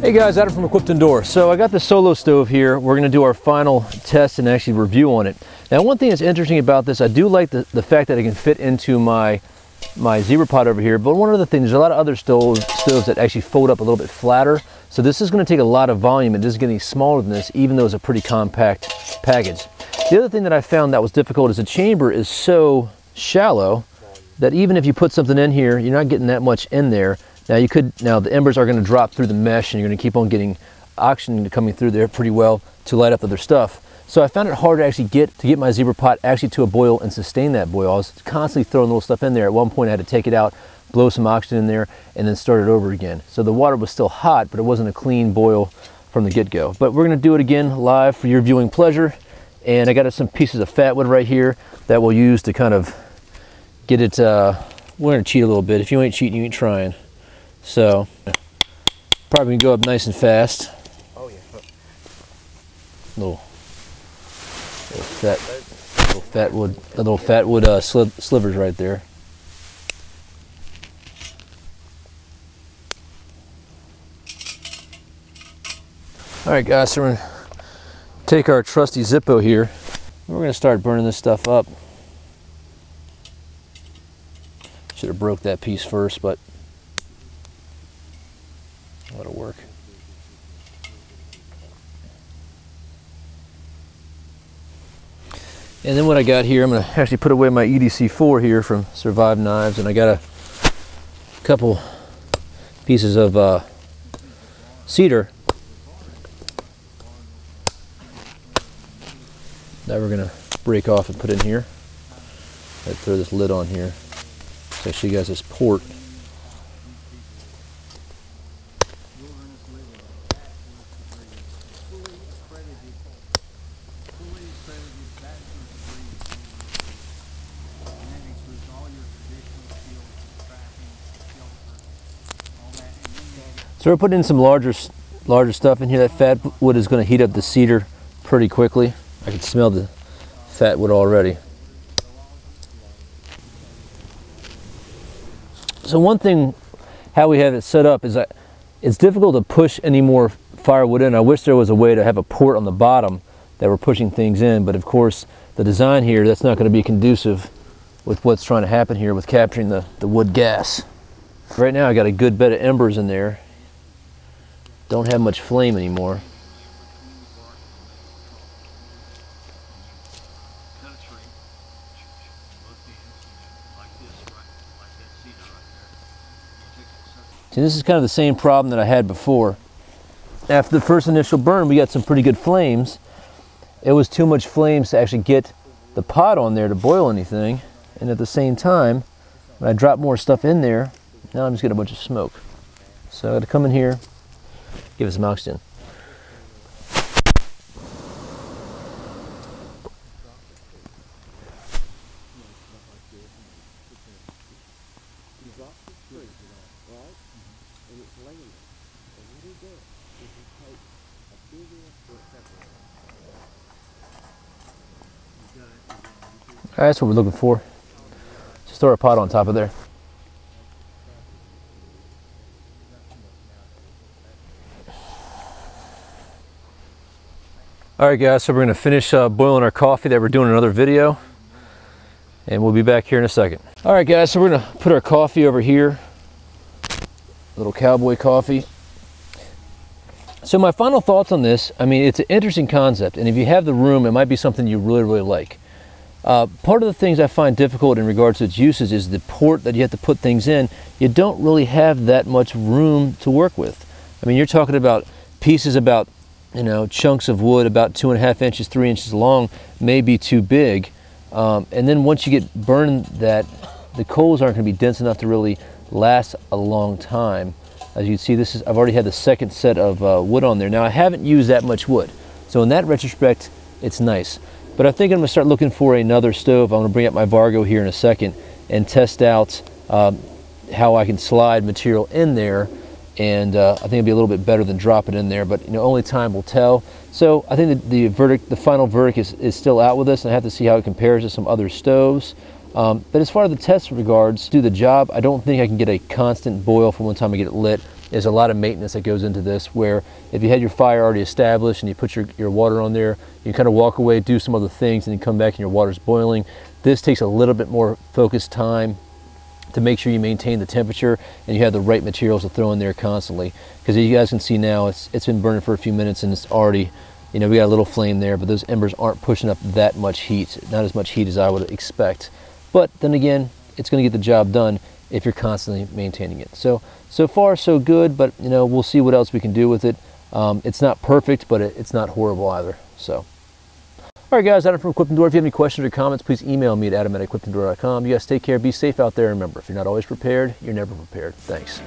Hey guys, Adam from Equipped Indoor. So I got the Solo stove here. We're going to do our final test and actually review on it. Now one thing that's interesting about this, I do like the fact that it can fit into my zebra pot over here, but one other thing, there's a lot of other stoves that actually fold up a little bit flatter. So this is going to take a lot of volume. It is getting smaller than this, even though it's a pretty compact package. The other thing that I found that was difficult is the chamber is so shallow that even if you put something in here, you're not getting that much in there. Now the embers are going to drop through the mesh, and you're going to keep on getting oxygen coming through there pretty well to light up other stuff. So I found it hard to actually get my zebra pot actually to a boil and sustain that boil. I was constantly throwing little stuff in there. At one point I had to take it out, blow some oxygen in there, and then start it over again. So the water was still hot, but it wasn't a clean boil from the get-go. But we're going to do it again live for your viewing pleasure. And I got some pieces of fat wood right here that we'll use to kind of get it, we're going to cheat a little bit. If you ain't cheating, you ain't trying. So, probably can go up nice and fast. Oh yeah. Little fat wood slivers right there. All right, guys. So we're gonna take our trusty Zippo here. We're gonna start burning this stuff up. Should have broke that piece first, but that'll work. And then what I got here, I'm going to actually put away my EDC4 here from Survive Knives, and I got a couple pieces of cedar that we're going to break off and put in here. I throw this lid on here so I show you guys this port. So we're putting in some larger stuff in here. That fat wood is going to heat up the cedar pretty quickly. I can smell the fat wood already. So one thing, how we have it set up is that it's difficult to push any more firewood in. I wish there was a way to have a port on the bottom that we're pushing things in, but of course the design here, that's not going to be conducive with what's trying to happen here with capturing the wood gas. Right now I got a good bed of embers in there. Don't have much flame anymore. See, this is kind of the same problem that I had before. After the first initial burn, we got some pretty good flames. It was too much flames to actually get the pot on there to boil anything. And at the same time, when I drop more stuff in there, now I'm just getting a bunch of smoke. So I got to come in here, give it some oxygen. All right, that's what we're looking for. Just throw a pot on top of there. All right, guys, so we're going to finish boiling our coffee that we're doing in another video, and we'll be back here in a second. All right, guys, so we're going to put our coffee over here. A little cowboy coffee. So my final thoughts on this, I mean, it's an interesting concept, and if you have the room, it might be something you really, really like. Part of the things I find difficult in regards to its uses is the port that you have to put things in. You don't really have that much room to work with. I mean, you're talking about pieces about, you know, chunks of wood about 2.5 inches, 3 inches long, may be too big. And then once you get burned that, the coals aren't going to be dense enough to really last a long time. As you can see, I've already had the second set of wood on there. Now I haven't used that much wood. So in that retrospect, it's nice. But I think I'm going to start looking for another stove. I'm going to bring up my Vargo here in a second and test out how I can slide material in there. And I think it'll be a little bit better than dropping it in there, but you know, only time will tell. So I think that the final verdict is still out with this, and I have to see how it compares to some other stoves. But as far as the test regards, do the job. I don't think I can get a constant boil from one time I get it lit. is a lot of maintenance that goes into this, where if you had your fire already established and you put your water on there, you kind of walk away, do some other things, and then come back and your water's boiling. This takes a little bit more focused time to make sure you maintain the temperature and you have the right materials to throw in there constantly. Because as you guys can see now, it's been burning for a few minutes and it's already, you know, we got a little flame there, but those embers aren't pushing up that much heat, not as much heat as I would expect. But then again, it's going to get the job done if you're constantly maintaining it. So far so good, but you know, we'll see what else we can do with it. It's not perfect, but it's not horrible either. So, all right guys, Adam from Equip and Door. If you have any questions or comments, please email me at adam@equipanddoor.com. You guys take care, be safe out there, and remember, if you're not always prepared, you're never prepared. Thanks.